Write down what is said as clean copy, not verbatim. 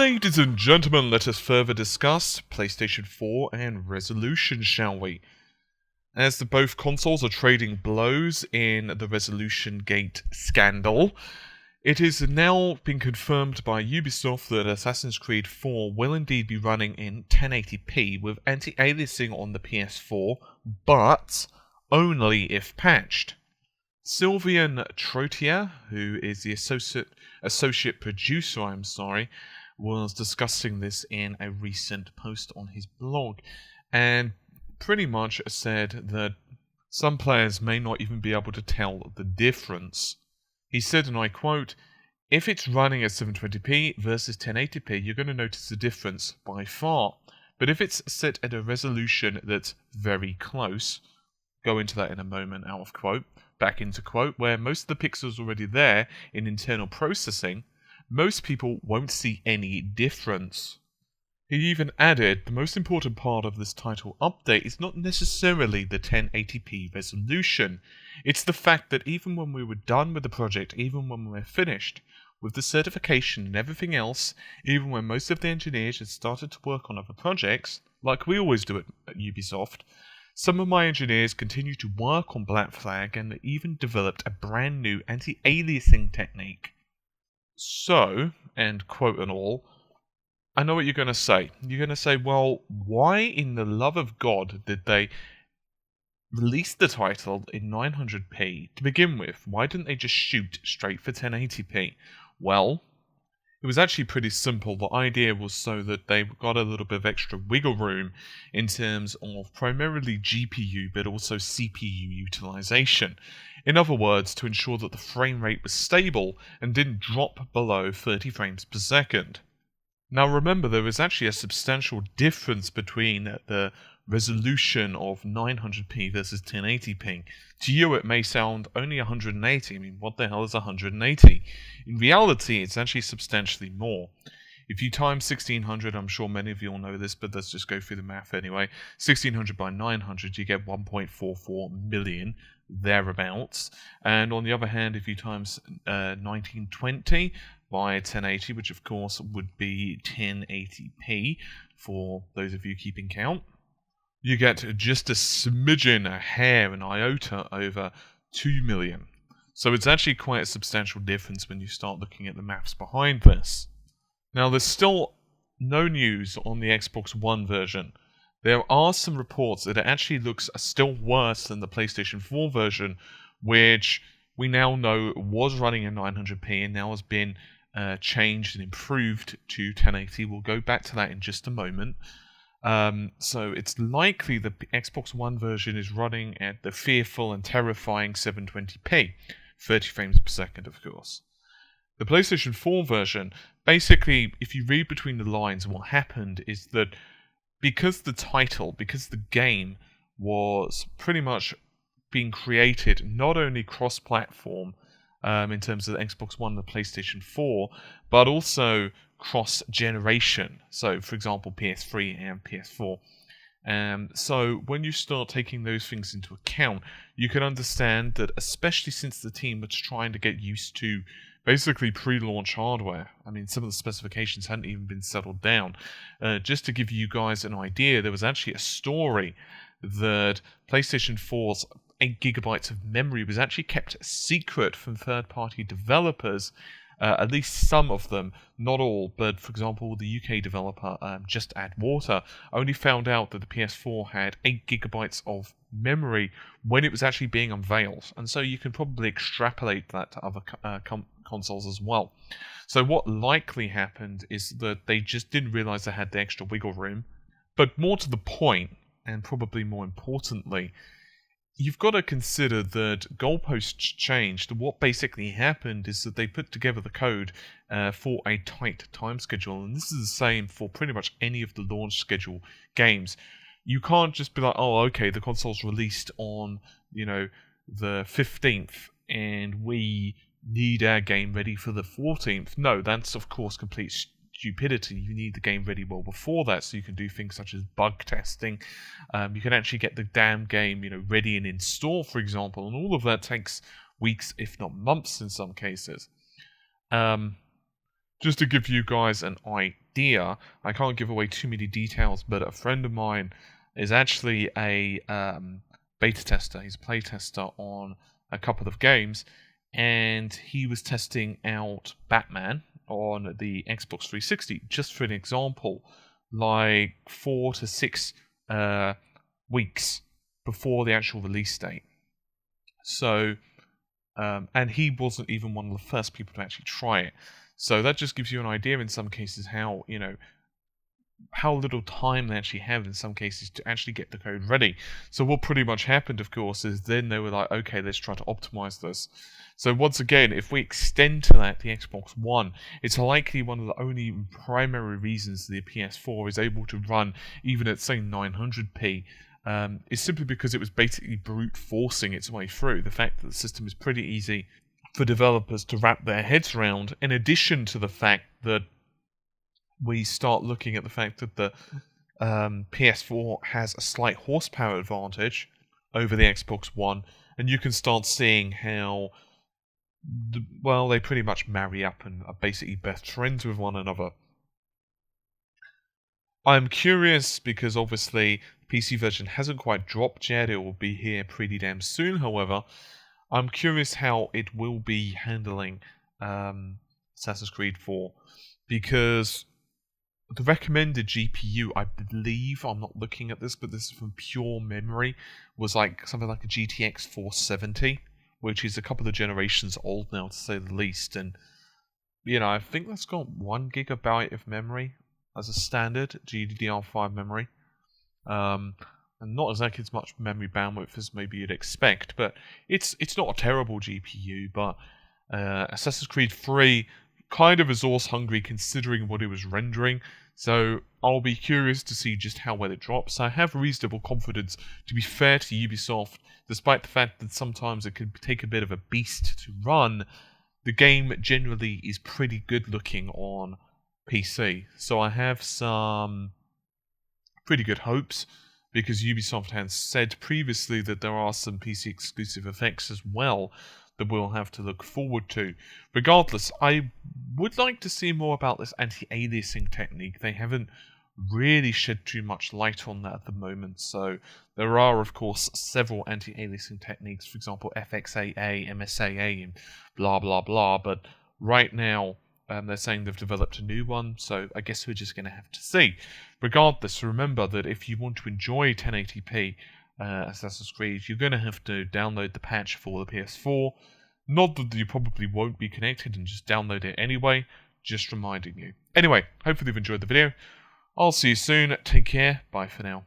Ladies and gentlemen, let us further discuss PlayStation 4 and Resolution, shall we? As the both consoles are trading blows in the Resolution Gate scandal, it has now been confirmed by Ubisoft that Assassin's Creed 4 will indeed be running in 1080p with anti-aliasing on the PS4, but only if patched. Sylvain Trottier, who is the associate producer, was discussing this in a recent post on his blog, and pretty much said that some players may not even be able to tell the difference. He said, and I quote, "If it's running at 720p versus 1080p, you're going to notice the difference by far. But if it's set at a resolution that's very close," go into that in a moment, out of quote, back into quote, "where most of the pixels are already there in internal processing, most people won't see any difference." He even added, "The most important part of this title update is not necessarily the 1080p resolution. It's the fact that even when we were done with the project, even when we were finished with the certification and everything else, even when most of the engineers had started to work on other projects, like we always do at Ubisoft, some of my engineers continued to work on Black Flag and even developed a brand new anti-aliasing technique. So," and quote and all, I know what you're going to say. You're going to say, well, why in the love of God did they release the title in 900p to begin with? Why didn't they just shoot straight for 1080p? Well, it was actually pretty simple. The idea was so that they got a little bit of extra wiggle room in terms of primarily GPU, but also CPU utilization. In other words, to ensure that the frame rate was stable and didn't drop below 30 frames per second. Now remember, there is actually a substantial difference between the resolution of 900p versus 1080p. To you it may sound only 180. I mean, what the hell is 180? In reality, it's actually substantially more. If you times 1600, I'm sure many of you all know this, but let's just go through the math anyway. 1600 by 900, you get 1.44 million, thereabouts. And on the other hand, if you times 1920 by 1080, which of course would be 1080p for those of you keeping count, you get just a smidgen, a hair, an iota over 2 million. So it's actually quite a substantial difference when you start looking at the maths behind this. Now, there's still no news on the Xbox One version. There are some reports that it actually looks still worse than the PlayStation 4 version, which we now know was running in 900p and now has been changed and improved to 1080. We'll go back to that in just a moment. So it's likely the Xbox One version is running at the fearful and terrifying 720p, 30 frames per second, of course. The PlayStation 4 version, basically, if you read between the lines, what happened is that because the game was pretty much being created not only cross-platform in terms of the Xbox One and the PlayStation 4, but also cross-generation. So, for example, PS3 and PS4. So when you start taking those things into account, you can understand that, especially since the team was trying to get used to basically pre-launch hardware. I mean, some of the specifications hadn't even been settled down. Just to give you guys an idea, there was actually a story that PlayStation 4's 8 gigabytes of memory was actually kept secret from third-party developers, at least some of them, not all, but for example, the UK developer, Just Add Water, only found out that the PS4 had 8 gigabytes of memory when it was actually being unveiled, and so you can probably extrapolate that to other consoles as well. So what likely happened is that they just didn't realize they had the extra wiggle room, but more to the point, and probably more importantly, you've got to consider that goalposts changed. What basically happened is that they put together the code for a tight time schedule, and this is the same for pretty much any of the launch schedule games. You can't just be like, oh, okay, the console's released on, the 15th, and we need our game ready for the 14th. No, that's of course complete stupidity. You need the game ready well before that, so you can do things such as bug testing. You can actually get the damn game, ready and in store, for example, and all of that takes weeks, if not months, in some cases. Just to give you guys an idea. I can't give away too many details, but a friend of mine is actually a beta tester. He's a play tester on a couple of games, and he was testing out Batman on the Xbox 360, just for an example, like 4 to 6 weeks before the actual release date. So, and he wasn't even one of the first people to actually try it. So that just gives you an idea in some cases how, how little time they actually have in some cases to actually get the code ready. So what pretty much happened, of course, is then they were like, okay, let's try to optimize this. So once again, if we extend to that the Xbox One, it's likely one of the only primary reasons the PS4 is able to run even at, say, 900p is simply because it was basically brute forcing its way through. The fact that the system is pretty easy for developers to wrap their heads around, in addition to the fact that we start looking at the fact that the PS4 has a slight horsepower advantage over the Xbox One, and you can start seeing how, they pretty much marry up and are basically best friends with one another. I'm curious because obviously the PC version hasn't quite dropped yet. It will be here pretty damn soon, however. I'm curious how it will be handling Assassin's Creed 4, because the recommended GPU, I believe, I'm not looking at this, but this is from pure memory, was like something like a GTX 470, which is a couple of generations old now, to say the least. And, I think that's got 1 gigabyte of memory as a standard GDDR5 memory. And not exactly as much memory bandwidth as maybe you'd expect, but it's not a terrible GPU. But Assassin's Creed 3 kind of resource hungry considering what it was rendering, so I'll be curious to see just how well it drops. I have reasonable confidence, to be fair to Ubisoft, despite the fact that sometimes it could take a bit of a beast to run. The game generally is pretty good looking on PC, so I have some pretty good hopes, because Ubisoft has said previously that there are some PC exclusive effects as well that we'll have to look forward to. Regardless, I would like to see more about this anti-aliasing technique. They haven't really shed too much light on that at the moment, so there are, of course, several anti-aliasing techniques, for example, FXAA, MSAA, and blah blah blah, but right now they're saying they've developed a new one, so I guess we're just going to have to see. Regardless, remember that if you want to enjoy 1080p Assassin's Creed, you're going to have to download the patch for the PS4. Not that you probably won't be connected and just download it anyway, just reminding you. Anyway, hopefully you've enjoyed the video. I'll see you soon. Take care. Bye for now.